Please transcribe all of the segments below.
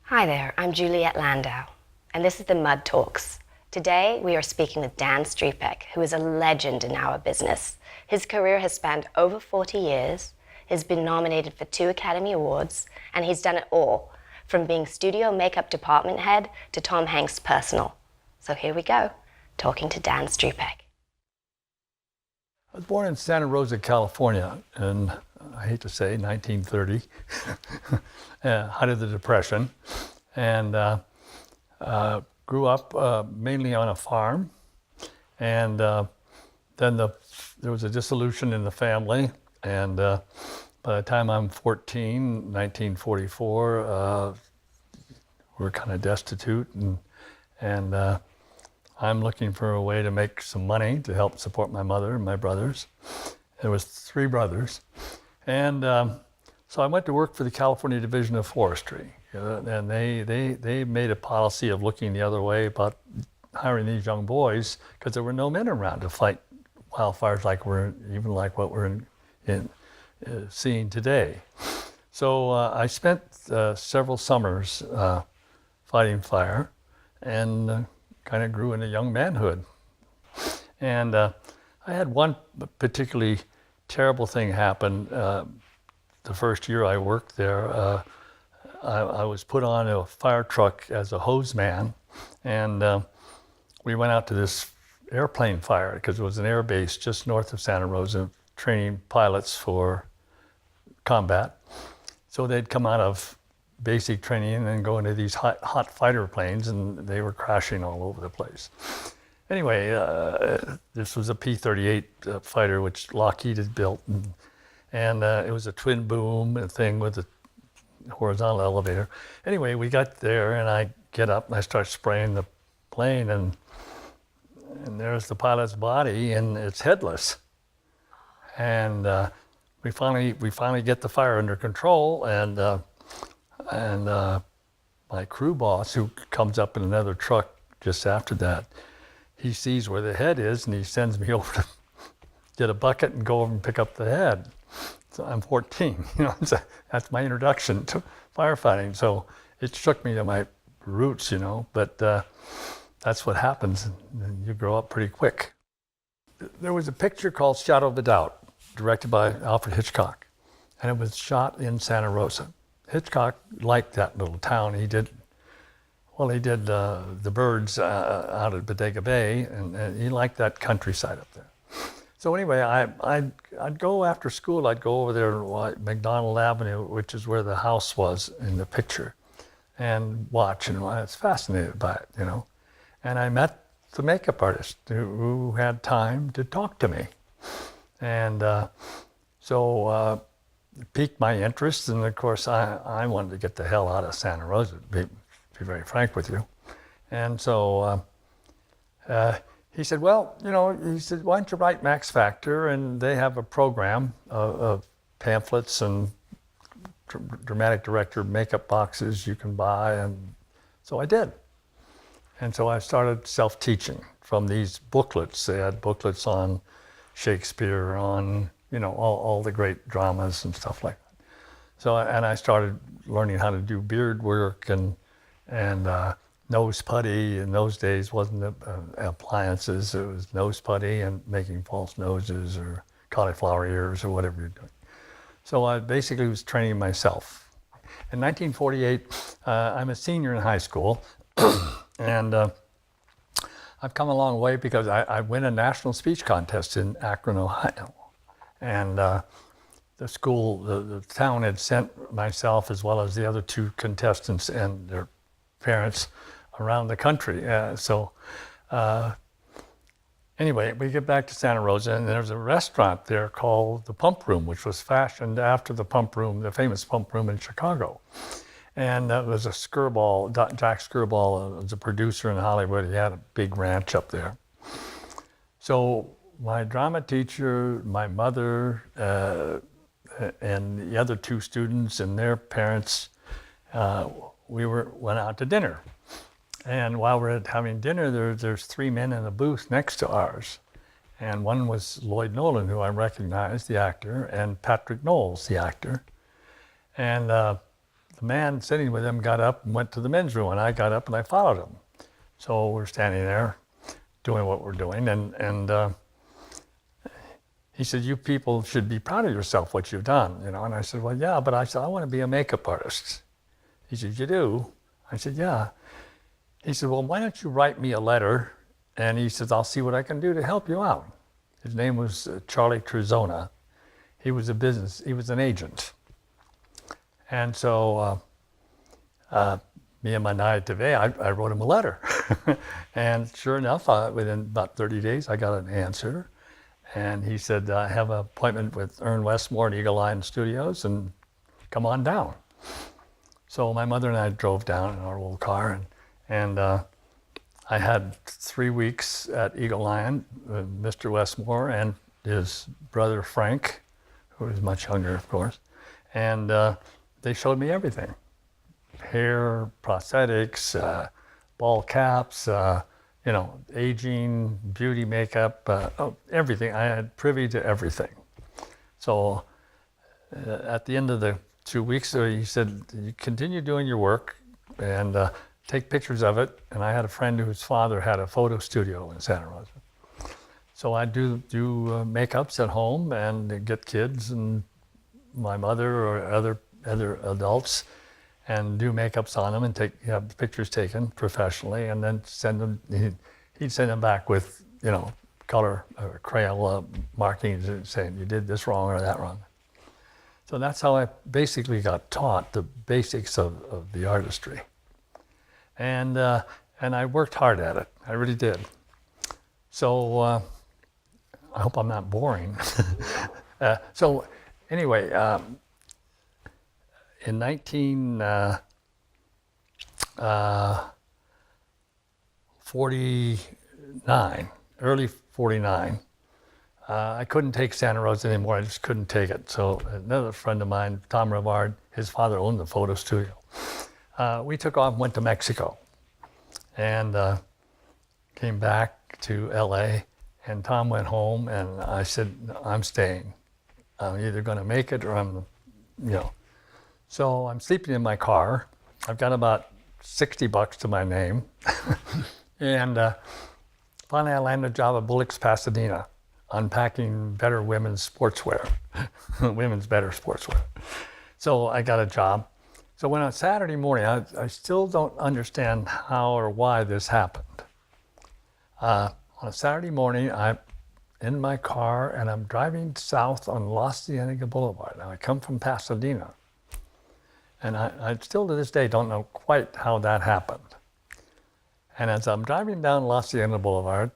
Hi there, I'm Juliet Landau, and this is the Mud Talks. Today, we are speaking with Dan Striepeke, who is a legend in our business. His career has spanned over 40 years, he's been nominated for 2 Academy Awards, and he's done it all, from being studio makeup department head to Tom Hanks' personal. So here we go, talking to Dan Striepeke. I was born in Santa Rosa, California, in, I hate to say, 1930, height of the Depression, and grew up mainly on a farm. And then there was a dissolution in the family, and by the time I'm 14, 1944, we're kind of destitute, and I'm looking for a way to make some money to help support my mother and my brothers. There was 3 brothers. And so I went to work for the California Division of Forestry. And they made a policy of looking the other way about hiring these young boys because there were no men around to fight wildfires like what we're seeing today. So I spent several summers fighting fire, and kind of grew into young manhood. And I had one particularly terrible thing happen. The first year I worked there, I was put on a fire truck as a hose man, and we went out to this airplane fire because it was an air base just north of Santa Rosa, training pilots for combat. So they'd come out of basic training and then go into these hot fighter planes, and they were crashing all over the place. Anyway, this was a P-38 fighter, which Lockheed had built, and it was a twin boom thing with a horizontal elevator. Anyway, we got there, and I get up and I start spraying the plane, and there's the pilot's body, and it's headless. And we finally get the fire under control, and my crew boss, who comes up in another truck just after that, he sees where the head is, and he sends me over to get a bucket and go over and pick up the head. So I'm 14, so that's my introduction to firefighting. So it shook me to my roots, but that's what happens, and you grow up pretty quick. There was a picture called Shadow of a Doubt, directed by Alfred Hitchcock, and it was shot in Santa Rosa. Hitchcock liked that little town. He did The Birds out at Bodega Bay, and he liked that countryside up there. So anyway, I'd go after school. I'd go over there to McDonald Avenue, which is where the house was in the picture, and watch. And I was fascinated by it, And I met the makeup artist who had time to talk to me, and so. It piqued my interest, and of course I wanted to get the hell out of Santa Rosa, to be very frank with you. And so he said, well, why don't you write Max Factor? And they have a program of pamphlets and dramatic director makeup boxes you can buy, and so I did. And so I started self-teaching from these booklets. They had booklets on Shakespeare, on all the great dramas and stuff like that. So, and I started learning how to do beard work and nose putty. In those days, wasn't appliances. It was nose putty and making false noses or cauliflower ears or whatever you're doing. So I basically was training myself. In 1948, I'm a senior in high school, and I've come a long way because I win a national speech contest in Akron, Ohio. And the town had sent myself as well as the other 2 contestants and their parents around the country. Anyway, we get back to Santa Rosa, and there's a restaurant there called the Pump Room, which was fashioned after the Pump Room, the famous Pump Room in Chicago. And it was a Skirball, Jack Skirball was a producer in Hollywood. He had a big ranch up there. So my drama teacher, my mother, and the other 2 students and their parents, went out to dinner. And while we're having dinner, there's 3 men in a booth next to ours. And one was Lloyd Nolan, who I recognized, the actor, and Patrick Knowles, the actor. And the man sitting with him got up and went to the men's room, and I got up and I followed him. So we're standing there doing what we're doing, and he said, "You people should be proud of yourself, what you've done," you know. And I said, "Well, yeah, but I said, I want to be a makeup artist." He said, "You do?" I said, "Yeah." He said, "Well, why don't you write me a letter?" And he says, "I'll see what I can do to help you out." His name was Charlie Truzona. He was he was an agent. And so me and my naivete, I wrote him a letter. And sure enough, within about 30 days, I got an answer. And he said, "I have an appointment with Ern Westmore at Eagle Eye Studios, and come on down." So my mother and I drove down in our old car, and I had 3 weeks at Eagle Lion with Mr. Westmore and his brother Frank, who was much younger, of course. And they showed me everything: hair, prosthetics, ball caps, you know, aging, beauty, makeup, everything. I had privy to everything. So at the end of the 2 weeks, he said, "You continue doing your work and take pictures of it." And I had a friend whose father had a photo studio in Santa Rosa. So I do makeups at home and get kids and my mother or other adults and do makeups on them and have pictures taken professionally, and then send them. He'd send them back with, you know, color or Crayola markings saying you did this wrong or that wrong. So that's how I basically got taught the basics of the artistry. And I worked hard at it. I really did. So I hope I'm not boring. So anyway, in 1949, early 49, I couldn't take Santa Rosa anymore. I just couldn't take it. So another friend of mine, Tom Rivard, his father owned the photo studio. We took off and went to Mexico, and came back to LA, and Tom went home, and I said, "I'm staying. I'm either going to make it or I'm, you know." So I'm sleeping in my car. I've got about $60 to my name. And finally I landed a job at Bullock's Pasadena, unpacking better women's sportswear, women's better sportswear. So I got a job. So when on Saturday morning, I still don't understand how or why this happened. On a Saturday morning, I'm in my car and I'm driving south on La Cienega Boulevard. Now I come from Pasadena. And I still to this day don't know quite how that happened. And as I'm driving down La Cienega Boulevard,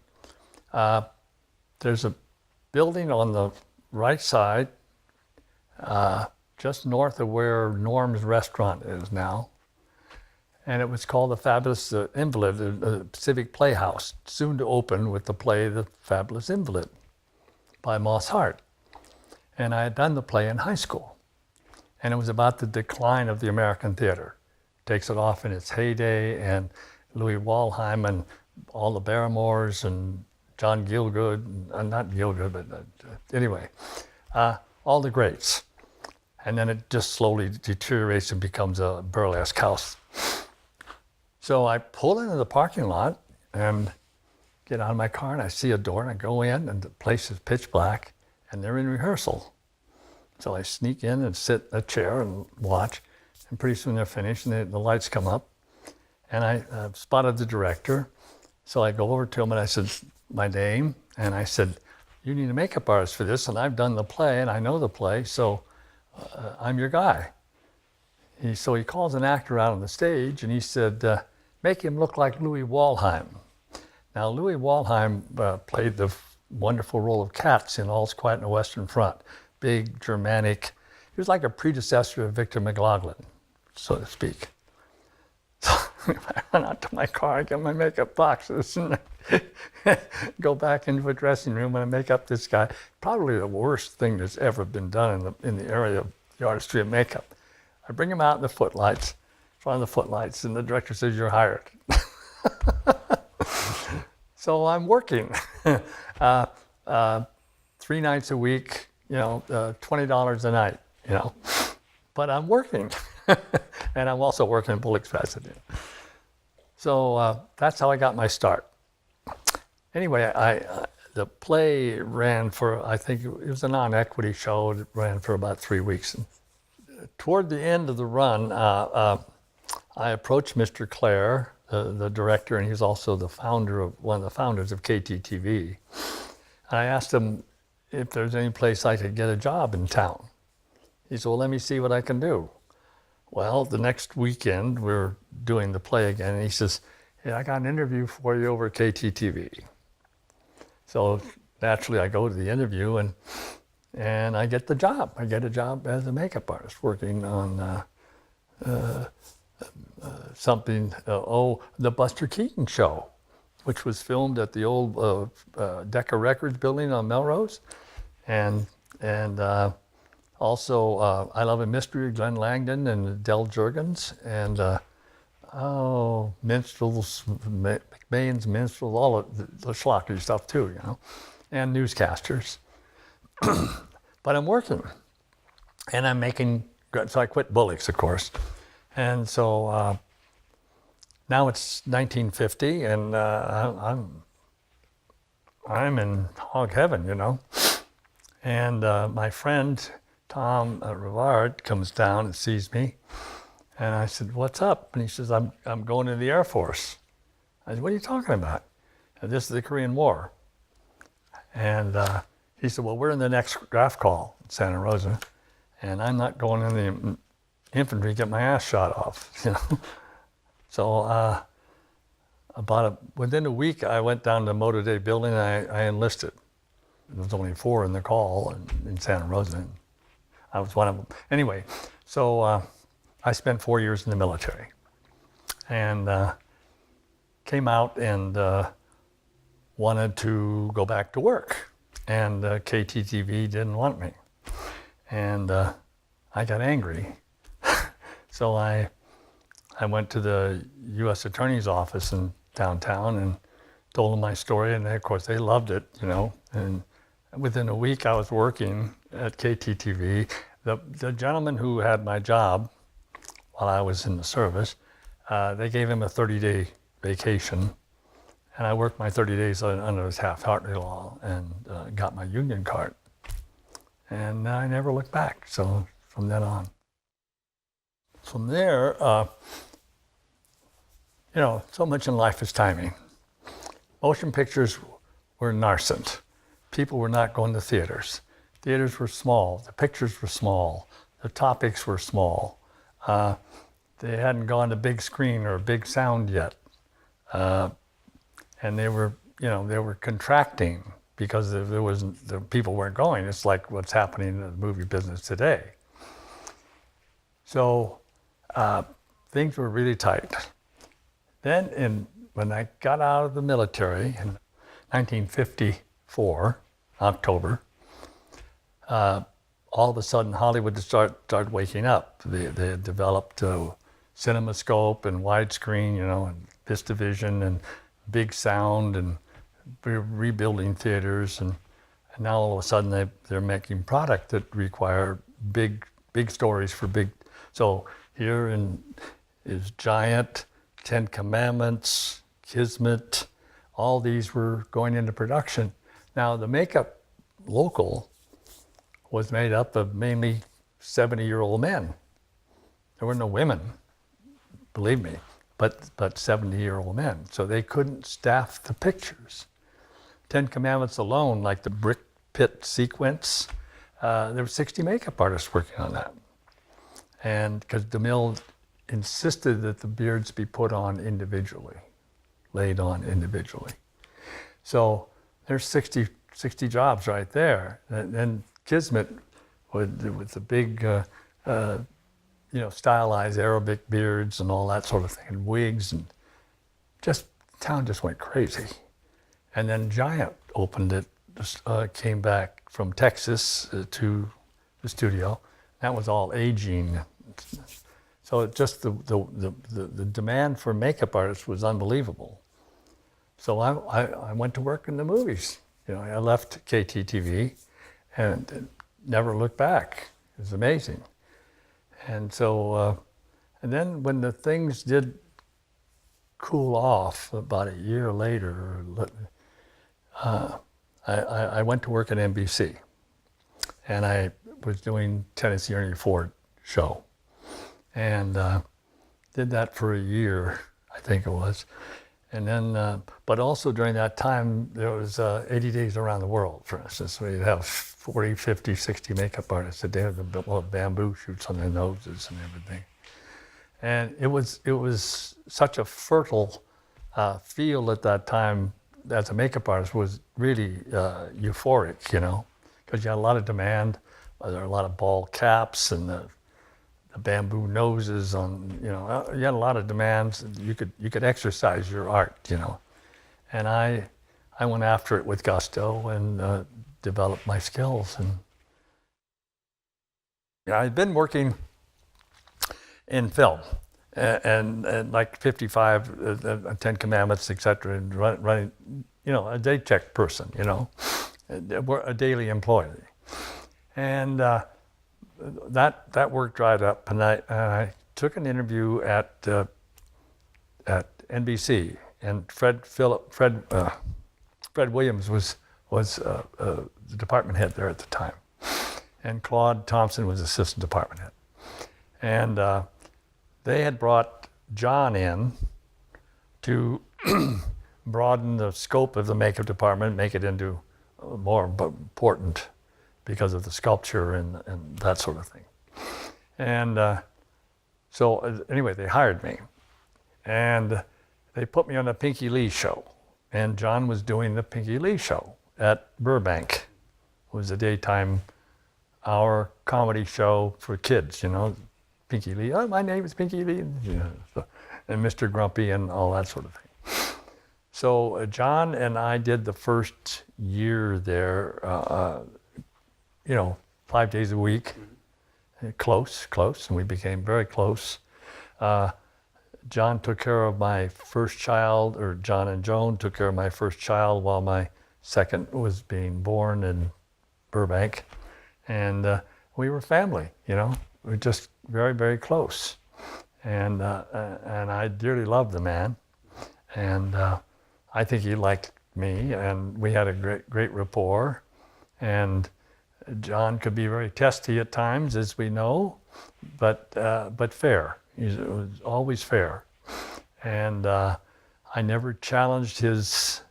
there's a building on the right side, just north of where Norm's restaurant is now. And it was called the Fabulous Invalid, the Civic Playhouse, soon to open with the play The Fabulous Invalid by M.A.S.H. And I had done the play in high school. And it was about the decline of the American theater. Takes it off in its heyday, and Louis Waldheim and all the Barrymores and John Gielgud, not Gielgud, but anyway, all the greats. And then it just slowly deteriorates and becomes a burlesque house. So I pull into the parking lot and get out of my car, and I see a door, and I go in, and the place is pitch black, and they're in rehearsal. So I sneak in and sit in a chair and watch, and pretty soon they're finished, and the lights come up, and I spotted the director. So I go over to him and I said, my name, and I said, "You need a makeup artist for this, and I've done the play, and I know the play, so I'm your guy." So he calls an actor out on the stage, and he said, "Make him look like Louis Waldheim." Now, Louis Waldheim played the wonderful role of Katz in All's Quiet on the Western Front. Big, Germanic. He was like a predecessor of Victor McLaglen, so to speak. So I went out to my car, I get my makeup boxes, and go back into a dressing room and I make up this guy. Probably the worst thing that's ever been done in the area of the artistry of makeup. I bring him out in the footlights, in front of the footlights, and the director says, "You're hired." So I'm working 3 nights a week, $20 a night, but I'm working. And I'm also working in Bull Express. So that's how I got my start. Anyway, the play ran for, I think it was a non-equity show. It ran for about 3 weeks. And toward the end of the run, I approached Mr. Clare, the director, and he's also one of the founders of KTTV. I asked him if there's any place I could get a job in town. He said, well, let me see what I can do. Well, the next weekend, we're doing the play again, and he says, hey, I got an interview for you over at KTTV. So naturally, I go to the interview, and I get the job. I get a job as a makeup artist, working on something, the Buster Keaton Show, which was filmed at the old Decca Records building on Melrose. And also I Love a Mystery, Glenn Langdon and Del Jurgens, and minstrels, McMahon's minstrels, all of the schlocky stuff too, and newscasters. But I'm working, and I'm making, so I quit Bullocks, of course. And so now it's 1950, and I'm in hog heaven, And my friend Tom Rivard comes down and sees me, and I said, "What's up?" And he says, "I'm going to the Air Force." I said, "What are you talking about?" And this is the Korean War. And he said, "Well, we're in the next draft call in Santa Rosa, and I'm not going in the infantry, get my ass shot off." So within a week, I went down to the Motor Day building and I enlisted. There was only 4 in the call in Santa Rosa. And I was one of them. Anyway, so I spent 4 years in the military and came out and wanted to go back to work. And KTTV didn't want me. And I got angry. So I went to the U.S. Attorney's office in downtown and told them my story, and of course they loved it, And within a week I was working at KTTV. The gentleman who had my job while I was in the service, they gave him a 30-day vacation, and I worked my 30 days under his Taft-Hartley law and got my union card. And I never looked back, so from then on. From there, so much in life is timing. Motion pictures were nascent. People were not going to theaters. Theaters were small. The pictures were small. The topics were small. They hadn't gone to big screen or big sound yet. And they were contracting because the people weren't going. It's like what's happening in the movie business today. So things were really tight. Then when I got out of the military in 1954, October, all of a sudden Hollywood started waking up. They had developed CinemaScope and widescreen, and VistaVision and big sound, and rebuilding theaters, and now all of a sudden they're making product that require big stories for big. So here is Giant, 10 Commandments, Kismet, all these were going into production. Now the makeup local was made up of mainly 70-year-old men. There were no women, believe me, but 70-year-old men. So they couldn't staff the pictures. 10 Commandments alone, like the brick pit sequence, there were 60 makeup artists working on that. And because DeMille insisted that the beards be put on individually, laid on individually. So there's 60 jobs right there. And then Kismet with the big, stylized Arabic beards and all that sort of thing, and wigs, and town just went crazy. And then Giant opened it, came back from Texas to the studio. That was all aging. So just the demand for makeup artists was unbelievable. So I went to work in the movies. I left KTTV and never looked back. It was amazing. And so And then when the things did cool off about a year later, I went to work at NBC, and I was doing Tennessee Ernie Ford show, and did that for a year, I think it was. And then, but also during that time, there was 80 Days Around the World, for instance. We'd have 40, 50, 60 makeup artists that they had the little bamboo shoots on their noses and everything. And it was such a fertile field at that time as a makeup artist, was really euphoric, you know, because you had a lot of demand. There were a lot of ball caps and the bamboo noses on, you know, you had a lot of demands. You could exercise your art, you know. And I went after it with gusto and developed my skills. And you know, I'd been working in film and like 55, 10 Commandments, etc., and running, you know, a day check person, you know, a daily employee. And that work dried up, and I took an interview at NBC, and Fred Williams was the department head there at the time, and Claude Thompson was assistant department head, and they had brought John in to broaden the scope of the makeup department, make it into more important because of the sculpture and that sort of thing. And so anyway, they hired me, and they put me on the Pinky Lee show, and John was doing the Pinky Lee show at Burbank. It was a daytime hour comedy show for kids, you know. Pinky Lee, oh, my name is Pinky Lee, you know, so, and Mr. Grumpy and all that sort of thing. So John and I did the first year there, you know, 5 days a week, close, and we became very close. John took care of my first child, or John and Joan took care of my first child while my second was being born in Burbank. And we were family, you know, we were just very, very close. And I dearly loved the man. And I think he liked me, and we had a great rapport. And John could be very testy at times, as we know, but fair. He was always fair. And I never challenged his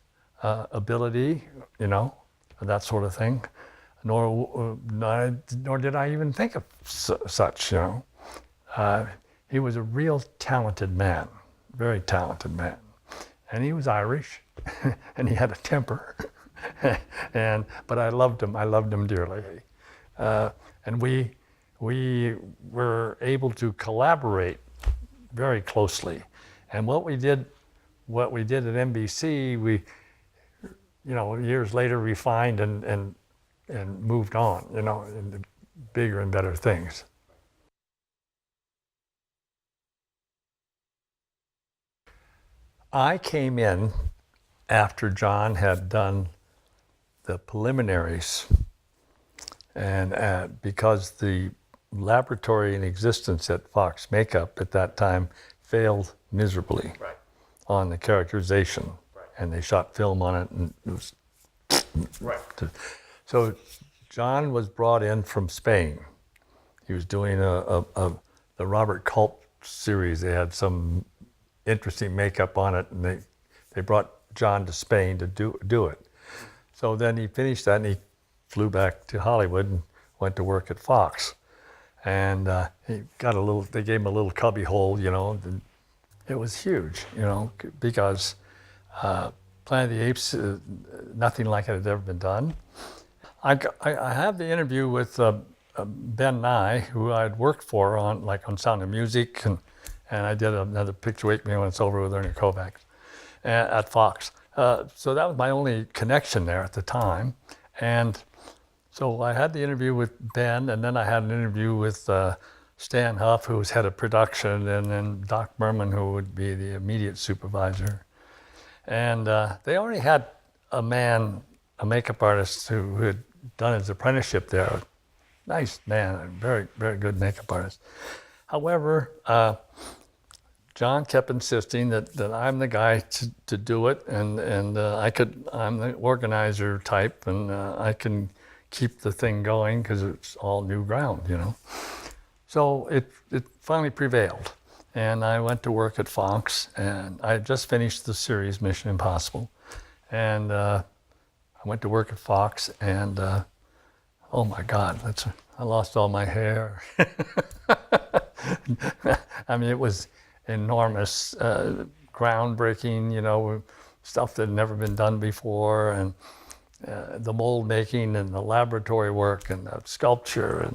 ability, you know, that sort of thing, nor did I even think of such, you know. He was a real talented man, very talented man. And he was Irish, and he had a temper. But I loved him dearly. And we were able to collaborate very closely. And what we did at NBC, we, you know, years later refined and moved on, you know, into bigger and better things. I came in after John had done the preliminaries, and because the laboratory in existence at Fox Makeup at that time failed miserably on the characterization, and they shot film on it, and it was so John was brought in from Spain. He was doing the Robert Culp series. They had some interesting makeup on it, and they brought John to Spain to do it. So then he finished that, and he flew back to Hollywood and went to work at Fox. And he got they gave him a little cubby hole, you know. And it was huge, you know, because Planet of the Apes, nothing like it had ever been done. I have the interview with Ben Nye, who I'd worked for on Sound of Music, and I did another Picture Wake Me When It's Over with Ernie Kovacs at Fox. So that was my only connection there at the time. And so I had the interview with Ben, and then I had an interview with Stan Huff, who was head of production, and then Doc Merman, who would be the immediate supervisor. And they already had a makeup artist who had done his apprenticeship there. Nice man, a very, very good makeup artist. However, John kept insisting that I'm the guy to do it, and I'm the organizer type, and I can keep the thing going because it's all new ground, you know. So it finally prevailed, and I went to work at Fox, and I had just finished the series Mission Impossible, and I went to work at Fox, and oh my God, I lost all my hair. I mean, it was enormous, groundbreaking, you know, stuff that had never been done before, and the mold making and the laboratory work and the sculpture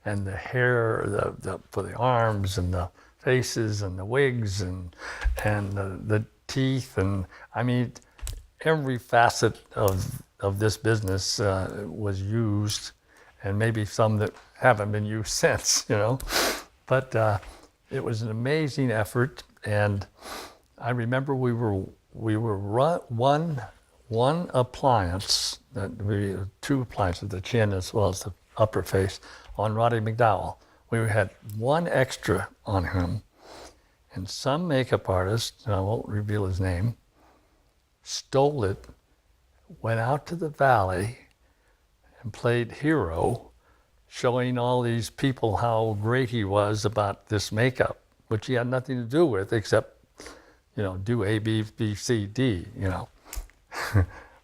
and the hair for the arms and the faces and the wigs and the teeth, and I mean, every facet of this business was used, and maybe some that haven't been used since, you know. But it was an amazing effort, and I remember we were one appliance, two appliances, the chin as well as the upper face, on Roddy McDowell. We had one extra on him, and some makeup artist, and I won't reveal his name, stole it, went out to the valley, and played hero, showing all these people how great he was about this makeup, which he had nothing to do with except, you know, do A, B, B, C, D, you know.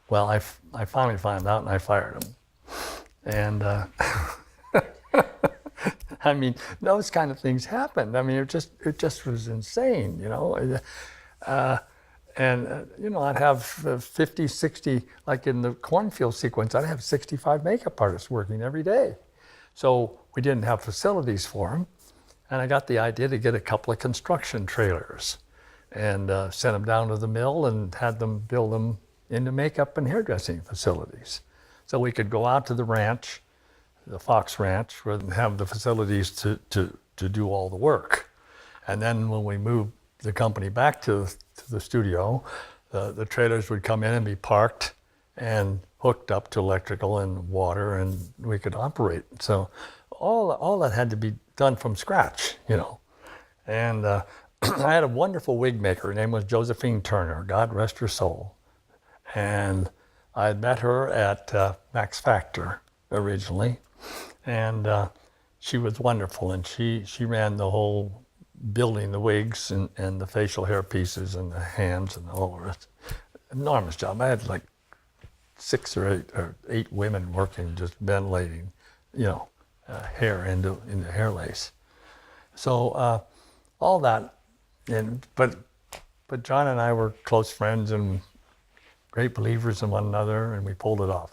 Well, I finally found out and I fired him. And I mean, those kind of things happened. I mean, it just was insane, you know. You know, I'd have 50, 60, like in the cornfield sequence, I'd have 65 makeup artists working every day. So we didn't have facilities for them. And I got the idea to get a couple of construction trailers and sent them down to the mill and had them build them into makeup and hairdressing facilities. So we could go out to the ranch, the Fox Ranch, where we have the facilities to do all the work. And then when we moved the company back to the studio, the trailers would come in and be parked and hooked up to electrical and water, and we could operate. So all that had to be done from scratch, you know. And I had a wonderful wig maker. Her name was Josephine Turner, God rest her soul. And I had met her at Max Factor originally, and she was wonderful, and she ran the whole building, the wigs and the facial hair pieces and the hands and all of it. Enormous job. I had like 6 or 8 women working, just ventilating, you know, hair into hair lace. So all that, but John and I were close friends and great believers in one another, and we pulled it off.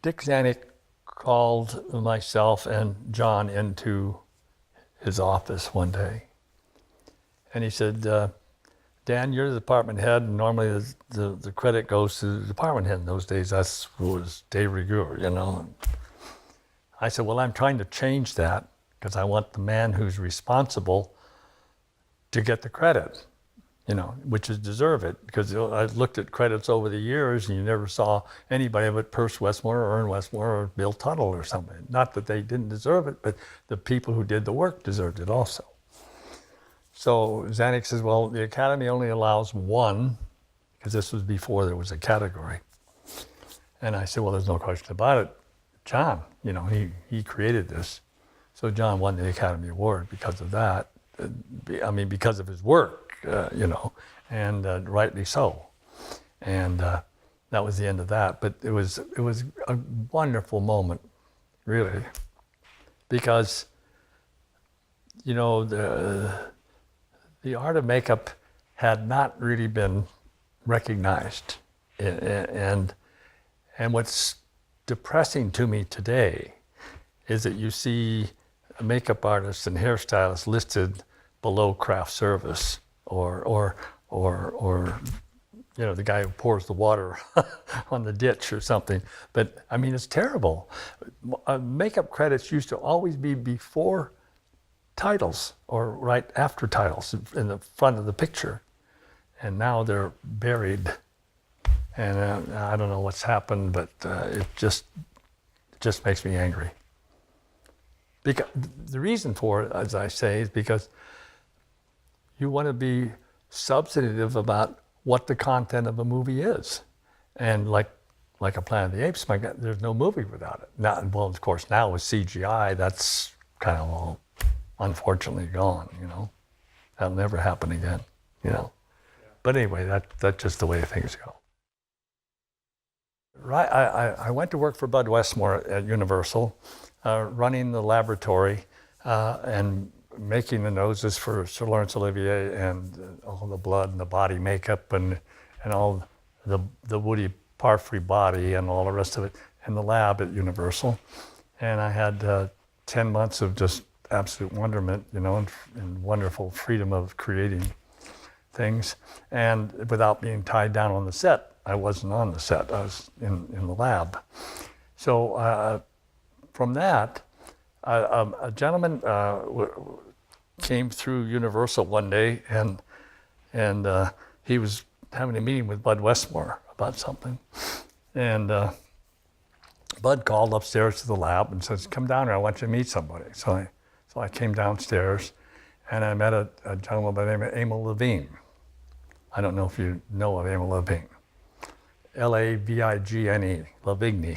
Dick Zanuck called myself and John into his office one day, and he said, Dan, you're the department head, and normally the credit goes to the department head. In those days, that was de rigueur, you know. I said, well, I'm trying to change that because I want the man who's responsible to get the credit, you know, which is deserve it. Because I looked at credits over the years, and you never saw anybody but Perce Westmore or Ern Westmore or Bill Tuttle or something. Not that they didn't deserve it, but the people who did the work deserved it also. So Zanuck says, well, the Academy only allows one, because this was before there was a category. And I said, well, there's no question about it. John, you know, he created this. So John won the Academy Award because of that. I mean, because of his work, you know, and rightly so. And that was the end of that. But it was a wonderful moment, really, because, you know, the art of makeup had not really been recognized. And what's depressing to me today is that you see makeup artists and hairstylists listed below craft service, or you know, the guy who pours the water on the ditch or something. But I mean, it's terrible. Makeup credits used to always be before titles or right after titles in the front of the picture, and now they're buried. And I don't know what's happened, but it just makes me angry. because the reason for it, as I say, is because you want to be substantive about what the content of a movie is. And like a Planet of the Apes, my God, there's no movie without it. Now, well, of course, now with CGI, that's kind of all unfortunately gone, you know. That'll never happen again, you know. Yeah. But anyway, that's just the way things go. Right, I went to work for Bud Westmore at Universal, running the laboratory and making the noses for Sir Laurence Olivier and all the blood and the body makeup and all the Woody Parfrey body and all the rest of it in the lab at Universal. And I had 10 months of just absolute wonderment, you know, and wonderful freedom of creating things. And without being tied down on the set, I wasn't on the set, I was in the lab. So from that, a gentleman came through Universal one day, and he was having a meeting with Bud Westmore about something. And Bud called upstairs to the lab and says, "Come down here, I want you to meet somebody." So I came downstairs, and I met a gentleman by the name of Emil Levine. I don't know if you know of Emil Levine. Lavigne, Lavigne.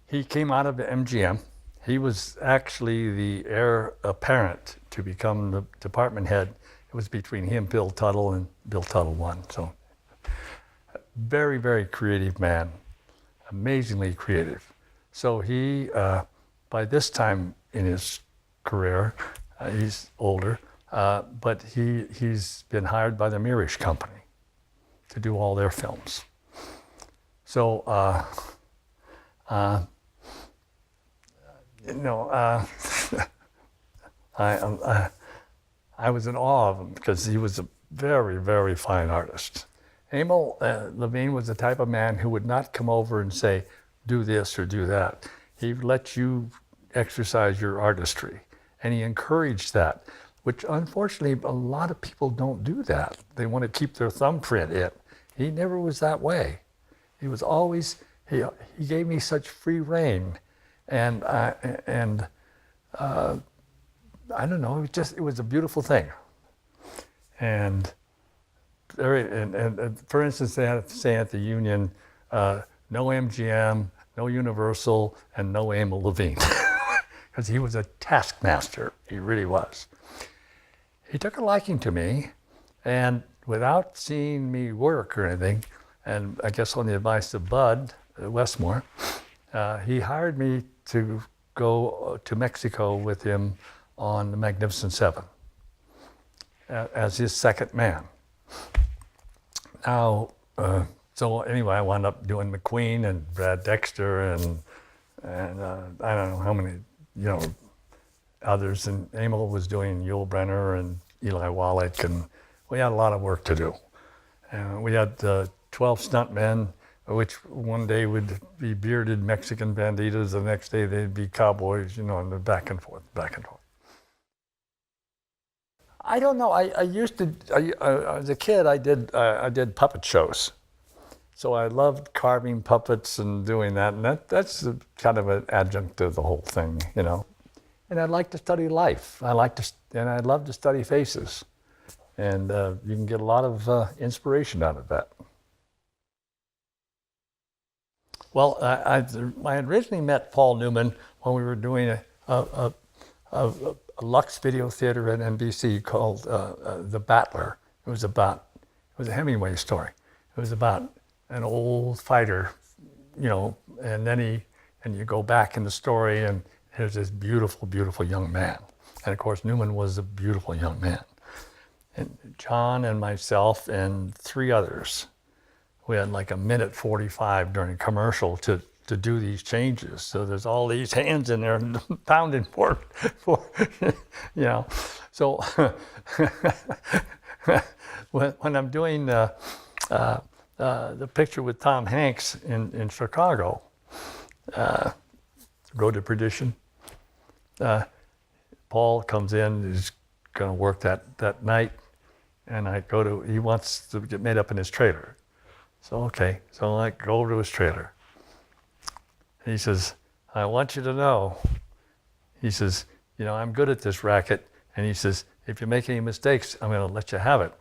He came out of MGM. He was actually the heir apparent to become the department head. It was between him, Bill Tuttle, and Bill Tuttle won. So, very, very creative man, amazingly creative. So he, by this time in his career, he's older, but he's been hired by the M.A.S.H company to do all their films. So, you know, I was in awe of him because he was a very, very fine artist. Emil Levine was the type of man who would not come over and say, "Do this or do that." He let you exercise your artistry, and he encouraged that, which unfortunately a lot of people don't do that. They want to keep their thumbprint in. He never was that way. He was always, he gave me such free rein, and I don't know, it was a beautiful thing. And for instance, they had to say at the union, no MGM, no Universal, and no Emil Levine, because he was a taskmaster. He really was. He took a liking to me, and without seeing me work or anything, and I guess on the advice of Bud Westmore, he hired me to go to Mexico with him on the Magnificent Seven as his second man. Now, so anyway, I wound up doing McQueen and Brad Dexter and I don't know how many, you know, others. And Emil was doing Yul Brynner and Eli Wallach, and we had a lot of work to do. We had 12 stuntmen, which one day would be bearded Mexican banditos, the next day they'd be cowboys, you know, and they're back and forth, back and forth. I don't know. I used to. As a kid, I did puppet shows, so I loved carving puppets and doing that. And that's kind of an adjunct to the whole thing, you know. And I'd like to study life. And I'd love to study faces, and you can get a lot of inspiration out of that. Well, I originally met Paul Newman when we were doing a Lux video theater at NBC called The Battler. It was a Hemingway story. It was about an old fighter, you know, and you go back in the story and there's this beautiful, beautiful young man. And of course, Newman was a beautiful young man. And John and myself and 3 others, we had like a minute 45 during a commercial to do these changes. So there's all these hands in there pounding for you know. So when I'm doing the picture with Tom Hanks in Chicago, Road to Perdition, Paul comes in, he's gonna work that night, and he wants to get made up in his trailer. So okay, so I go over to his trailer. He says, I want you to know, he says, you know, I'm good at this racket. And he says, if you make any mistakes, I'm going to let you have it.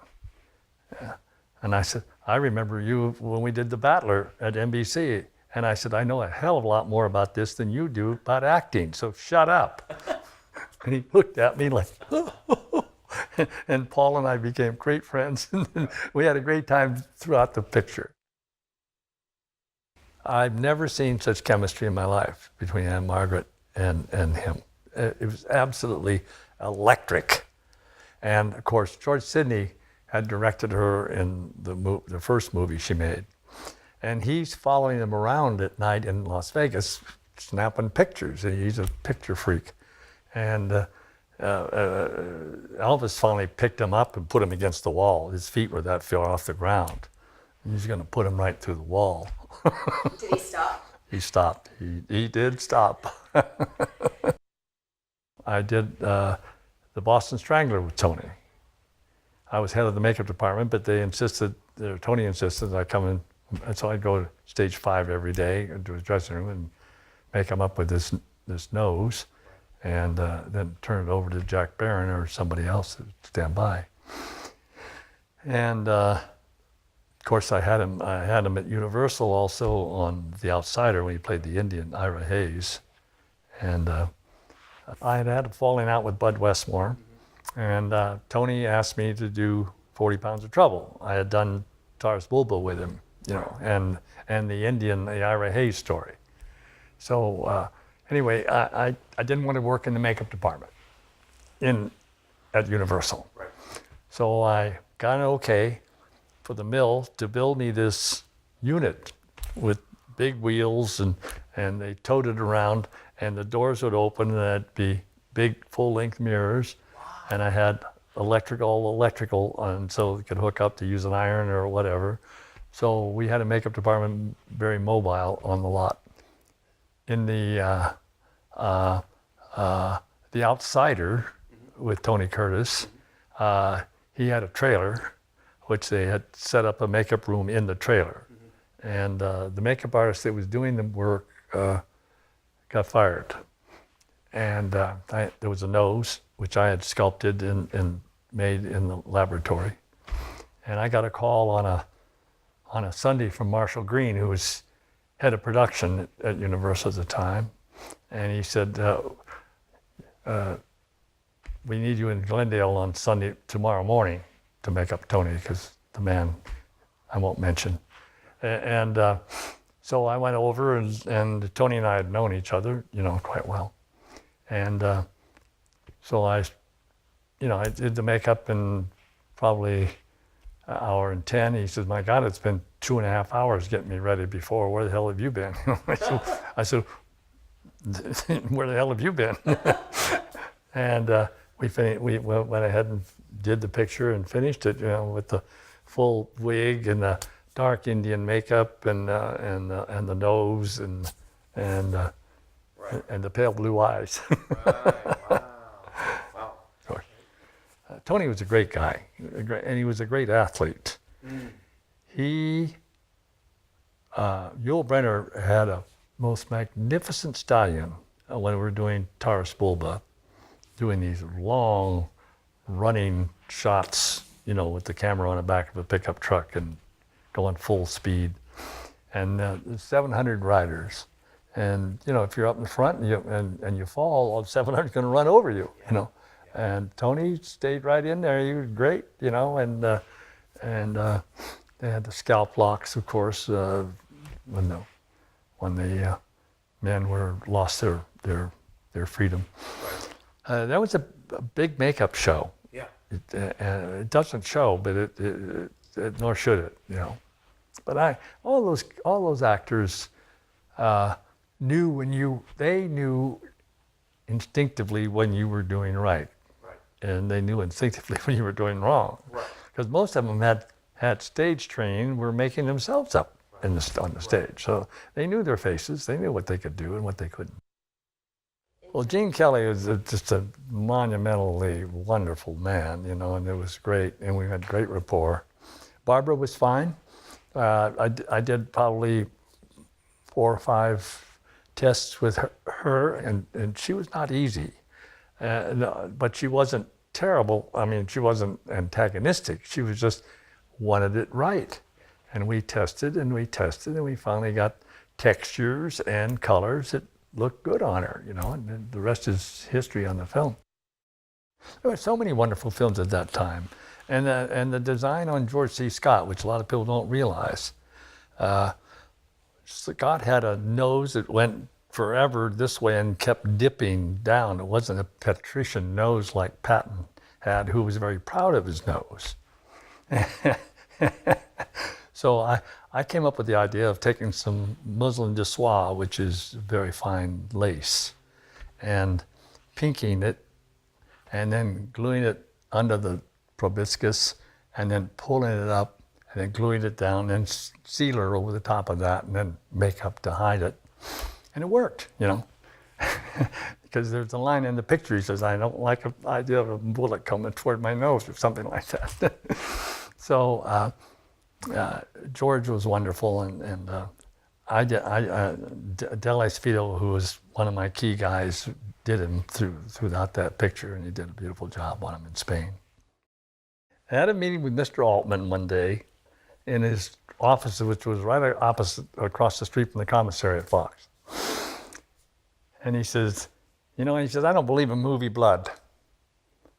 Yeah. And I said, I remember you when we did The Battler at NBC. And I said, I know a hell of a lot more about this than you do about acting, so shut up. And he looked at me like, and Paul and I became great friends. And we had a great time throughout the picture. I've never seen such chemistry in my life between Aunt Margaret and him. It was absolutely electric. And of course, George Sidney had directed her in the first movie she made. And he's following them around at night in Las Vegas, snapping pictures. And he's a picture freak. And Elvis finally picked him up and put him against the wall. His feet were that far off the ground. And he's going to put him right through the wall. Did he stop? He stopped. He did stop. I did The Boston Strangler with Tony. I was head of the makeup department, but they insisted, Tony insisted I come in, and so I'd go to stage 5 every day into his dressing room and make him up with this nose, and then turn it over to Jack Barron or somebody else to stand by. And of course, I had him at Universal also on The Outsider when he played the Indian, Ira Hayes. And I had a falling out with Bud Westmore. And Tony asked me to do 40 Pounds of Trouble. I had done Taurus Bulba with him, you know, and the Indian, the Ira Hayes story. So anyway, I didn't want to work in the makeup department at Universal. Right. So I got an okay for the mill to build me this unit with big wheels, and they towed it around, and the doors would open, and that'd be big full-length mirrors. Wow. And I had electrical, and so it could hook up to use an iron or whatever. So we had a makeup department very mobile on the lot. In the Outsider with Tony Curtis, he had a trailer, which they had set up a makeup room in the trailer. And the makeup artist that was doing the work got fired. And there was a nose, which I had sculpted and made in the laboratory. And I got a call on a Sunday from Marshall Green, who was head of production at Universal at the time. And he said, we need you in Glendale on Sunday, tomorrow morning, to make up Tony, because the man I won't mention. And so I went over, and Tony and I had known each other, you know, quite well. And so I did the makeup in probably an hour and 10. He says, my God, it's been 2.5 hours getting me ready before. Where the hell have you been? I said, where the hell have you been? And we went ahead and did the picture and finished it, you know, with the full wig and the dark Indian makeup and the nose and the pale blue eyes. Right. Wow. Tony was a great guy, and he was a great athlete. Yul Brynner had a most magnificent stallion when we were doing Taurus Bulba, doing these long running shots, you know, with the camera on the back of a pickup truck and going full speed. And 700 riders. And, you know, if you're up in front and you fall, all 700 is going to run over you, you know. And Tony stayed right in there. He was great, you know, and they had the scalp locks, of course, when the men lost their freedom. That was a big makeup show. Yeah. It doesn't show, but it nor should it, you know. But all those actors knew instinctively when you were doing right. And they knew instinctively when you were doing wrong. Because most of them had stage training, were making themselves up on the stage. So they knew their faces, they knew what they could do and what they couldn't. Well, Gene Kelly was just a monumentally wonderful man, you know, and it was great, and we had great rapport. Barbara was fine. I did probably 4 or 5 tests with her and she was not easy. No, but she wasn't terrible. I mean, she wasn't antagonistic. She was just wanted it right. And we tested and we tested and we finally got textures and colors that looked good on her, you know, and then the rest is history on the film. There were so many wonderful films at that time. And the design on George C. Scott, which a lot of people don't realize, Scott had a nose that went forever this way and kept dipping down. It wasn't a patrician nose like Patton had, who was very proud of his nose. So I came up with the idea of taking some muslin de soie, which is very fine lace, and pinking it, and then gluing it under the proboscis, and then pulling it up, and then gluing it down, and sealer over the top of that, and then makeup to hide it. And it worked, you know. Because there's a line in the picture, he says, I don't like the idea of a bullet coming toward my nose, or something like that. So George was wonderful, and Del Esfito, who was one of my key guys, did him throughout that picture, and he did a beautiful job on him in Spain. I had a meeting with Mr. Altman one day in his office, which was right opposite, across the street from the commissary at Fox. And he says, you know, he says, I don't believe in movie blood.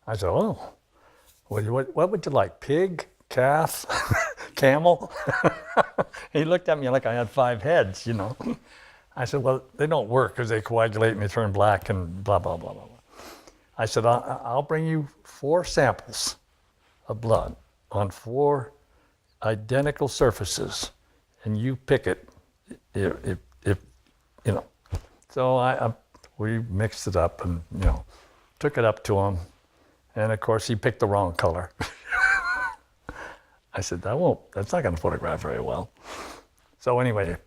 I said, oh, what would you like, pig, calf, camel? He looked at me like I had 5 heads, you know. I said, well, they don't work because they coagulate and they turn black and blah, blah, blah, blah, blah. I said, I'll bring you 4 samples of blood on 4 identical surfaces, and you pick it if you know. So we mixed it up and, you know, took it up to him, and of course he picked the wrong color. I said, that's not going to photograph very well. So anyway,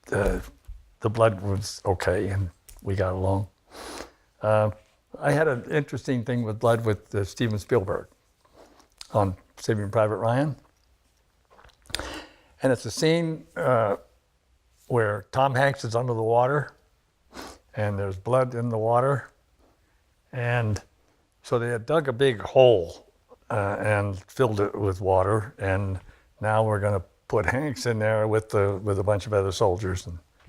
the blood was okay, and we got along. I had an interesting thing with blood with Steven Spielberg on Saving Private Ryan. And it's a scene where Tom Hanks is under the water, and there's blood in the water. And so they had dug a big hole and filled it with water, and now we're going to put Hanks in there with a bunch of other soldiers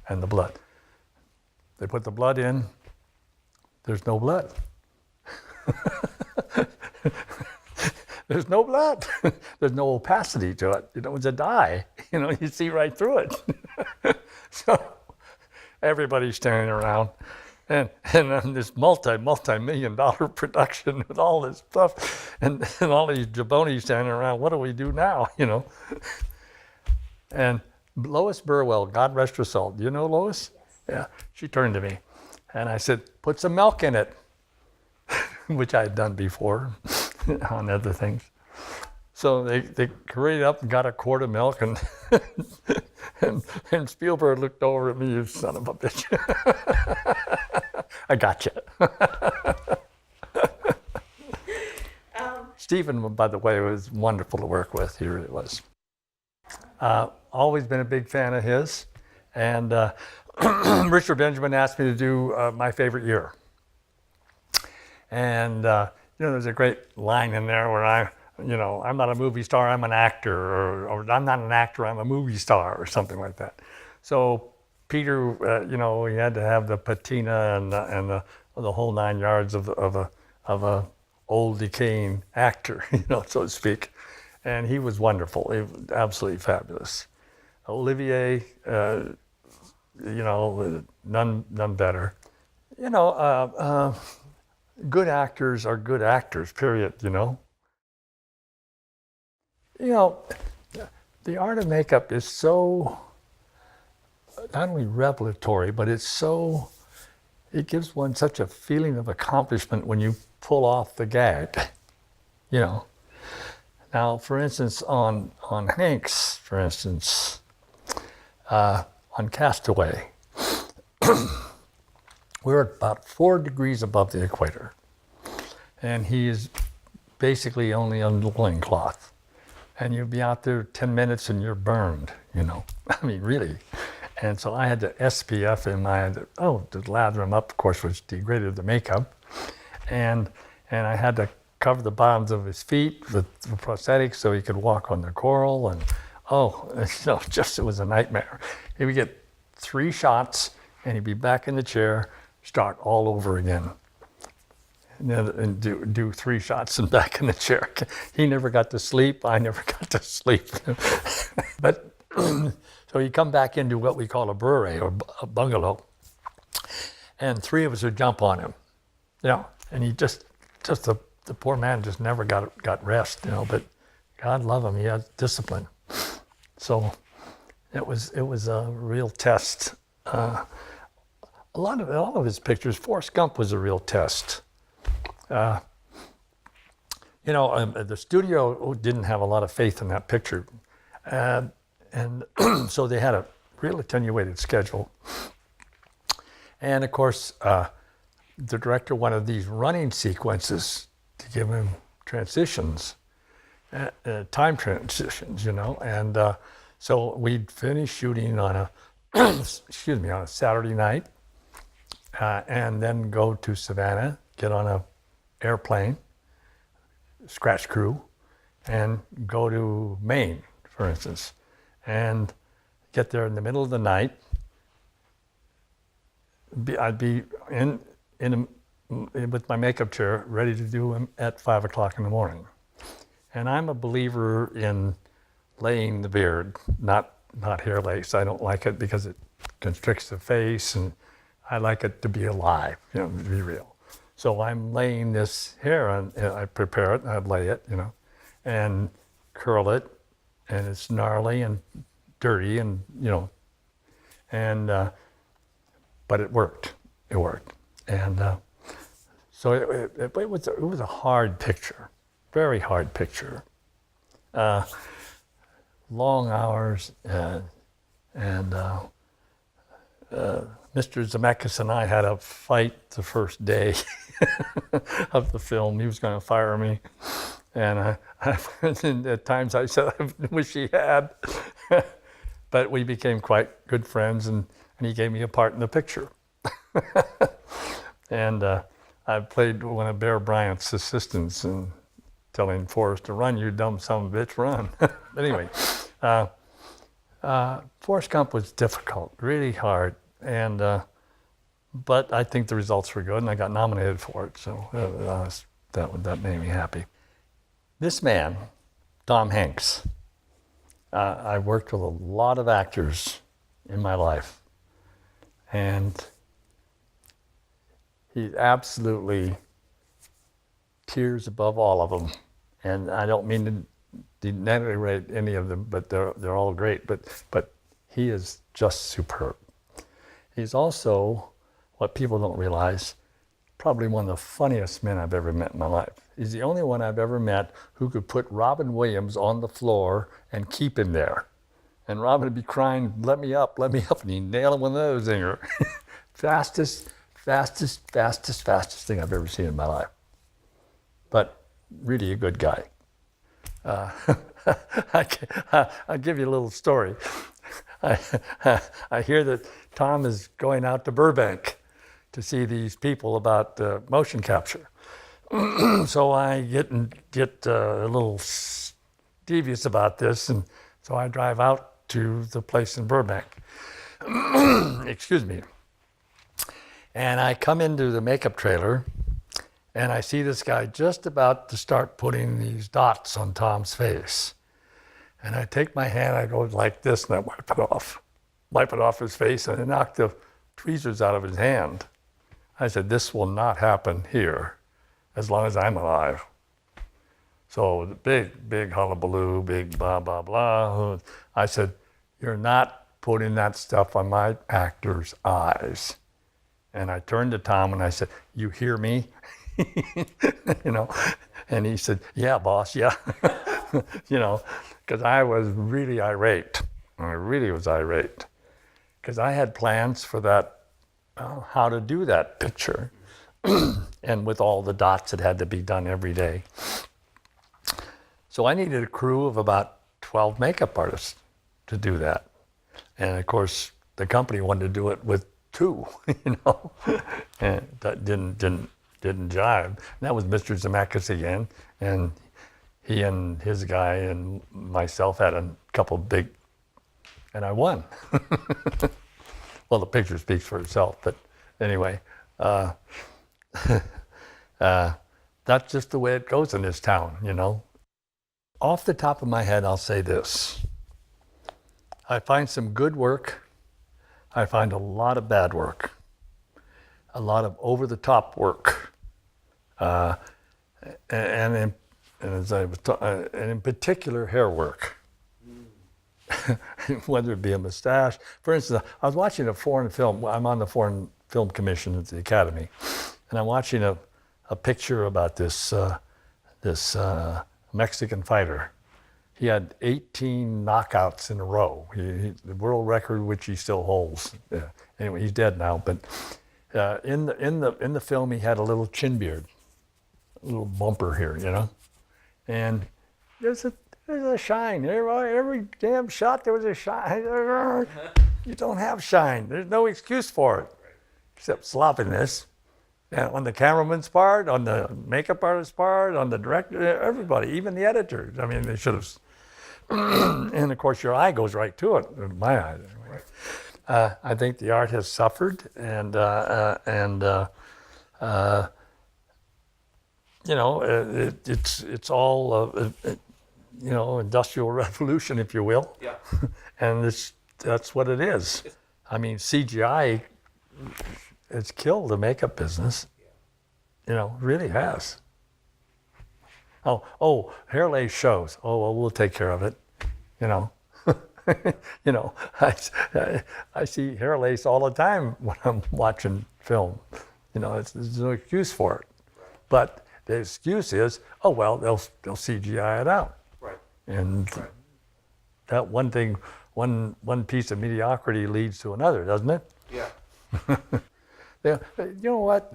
and the blood. They put the blood in, there's no blood. There's no blood. There's no opacity to it. You know, it's a dye. You know, you see right through it. So everybody's standing around, and then this multi-million-dollar production with all this stuff, and all these jabronis standing around. What do we do now? You know. And Lois Burwell, God rest her soul. Do you know Lois? Yes. Yeah. She turned to me, and I said, "Put some milk in it," which I had done before on other things. So they hurried up and got a quart of milk, and and Spielberg looked over at me, you son of a bitch. I got you. Stephen, by the way, was wonderful to work with. He really was. Always been a big fan of his. And Richard Benjamin asked me to do My Favorite Year. And you know, there's a great line in there where I'm not a movie star, I'm an actor, or I'm not an actor, I'm a movie star, or something like that. So Peter, you know, he had to have the patina and the whole 9 yards of a old decaying actor, you know, so to speak. And he was wonderful. He was absolutely fabulous. Olivier, you know, none better. You know, good actors are good actors, period, you know. You know, the art of makeup is so, not only revelatory, but it gives one such a feeling of accomplishment when you pull off the gag, you know. Now, for instance, on Hanks, for instance, on Castaway, we're about 4 degrees above the equator, and he is basically only on the loincloth. And you'll be out there 10 minutes and you're burned, you know. I mean, really. And so I had to SPF him. I had to lather him up, of course, which degraded the makeup. And I had to cover the bottoms of his feet with prosthetics so he could walk on the coral. And it was a nightmare. He would get 3 shots and he'd be back in the chair, start all over again. And do 3 shots and back in the chair. He never got to sleep. I never got to sleep. But so you come back into what we call a brewery or a bungalow, and 3 of us would jump on him, and he just the poor man just never got rest, But God love him, he had discipline. So it was a real test. All of his pictures, Forrest Gump was a real test. The studio didn't have a lot of faith in that picture. And so they had a real attenuated schedule. And of course, the director wanted these running sequences to give him transitions, time transitions, And so we'd finish shooting on a, on a Saturday night, and then go to Savannah, get on a airplane, scratch crew, and go to Maine, for instance, and get there in the middle of the night. I'd be with my makeup chair, ready to do them at 5 o'clock in the morning. And I'm a believer in laying the beard, not hair lace. I don't like it because it constricts the face, and I like it to be alive, to be real. So I'm laying this hair on, I prepare it, and I lay it, and curl it, and it's gnarly and dirty, and but it worked. It worked, and so it was a hard picture, very hard picture. Long hours, and Mr. Zemeckis and I had a fight the first day of the film. He was going to fire me, and at times I said I wish he had. But we became quite good friends, and he gave me a part in the picture. And I played one of Bear Bryant's assistants, and telling Forrest to run, you dumb son of a bitch, run. Anyway, Forrest Gump was difficult, really hard, and but I think the results were good, and I got nominated for it, so that made me happy. This man, Tom Hanks, I worked with a lot of actors in my life, and he absolutely tears above all of them. And I don't mean to denigrate any of them, but they're all great. But he is just superb. He's also, what people don't realize, probably one of the funniest men I've ever met in my life. He's the only one I've ever met who could put Robin Williams on the floor and keep him there. And Robin would be crying, let me up, and he'd nail him with those zinger. fastest thing I've ever seen in my life. But really a good guy. I'll give you a little story. I hear that Tom is going out to Burbank to see these people about motion capture. So I get a little devious about this, and so I drive out to the place in Burbank. Excuse me. And I come into the makeup trailer, and I see this guy just about to start putting these dots on Tom's face. And I take my hand, I go like this, and I wipe it off his face, and I knock the tweezers out of his hand. I said, this will not happen here as long as I'm alive. So the big hullabaloo, big blah, blah, blah. I said, you're not putting that stuff on my actor's eyes. And I turned to Tom and I said, you hear me? And he said, yeah, boss, yeah. Because I was really irate. I really was irate. Because I had plans for that, how to do that picture. And with all the dots, it had to be done every day. So I needed a crew of about 12 makeup artists to do that. And of course, the company wanted to do it with 2, and that didn't jive. And that was Mr. Zemeckis again, and he and his guy and myself had a couple big, and I won. Well, the picture speaks for itself, but anyway, that's just the way it goes in this town, Off the top of my head, I'll say this. I find some good work. I find a lot of bad work. A lot of over-the-top work. And in particular, hair work. Whether it be a mustache. For instance, I was watching a foreign film. I'm on the Foreign Film Commission at the Academy. And I'm watching a picture about this Mexican fighter. He had 18 knockouts in a row. The world record, which he still holds. Anyway, he's dead now. But in the film, he had a little chin beard, a little bumper here, And there's a shine. Every damn shot there was a shine. You don't have shine. There's no excuse for it, except sloppiness. And on the cameraman's part, on the makeup artist's part, on the director, everybody, even the editors. I mean, they should have. And of course, your eye goes right to it. In my eye, anyway. I think the art has suffered, and it's all industrial revolution, if you will. Yeah. And that's what it is. I mean, CGI. It's killed the makeup business. Really has. Oh, hair lace shows. Oh, well, we'll take care of it. I see hair lace all the time when I'm watching film. There's no excuse for it. But the excuse is, oh well, they'll CGI it out. Right. And that one thing, one piece of mediocrity leads to another, doesn't it? Yeah. You know what?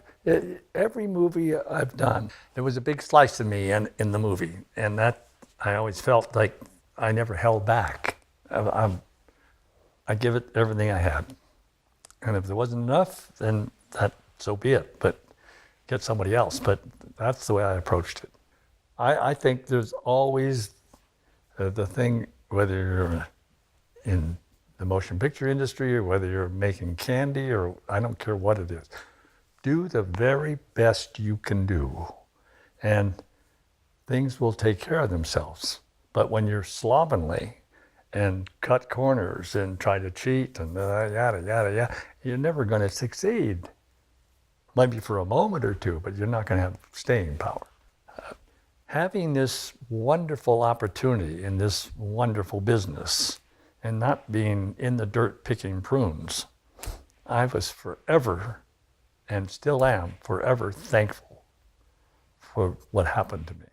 Every movie I've done, there was a big slice of me in the movie, and that I always felt like I never held back. I give it everything I had, and if there wasn't enough, then so be it. But get somebody else. But that's the way I approached it. I think there's always the thing, whether you're in the motion picture industry or whether you're making candy or I don't care what it is. Do the very best you can do and things will take care of themselves. But when you're slovenly and cut corners and try to cheat and yada, yada, yada, you're never going to succeed. Might be for a moment or two, but you're not going to have staying power. Having this wonderful opportunity in this wonderful business and not being in the dirt picking prunes, I was forever, and still am forever, thankful for what happened to me.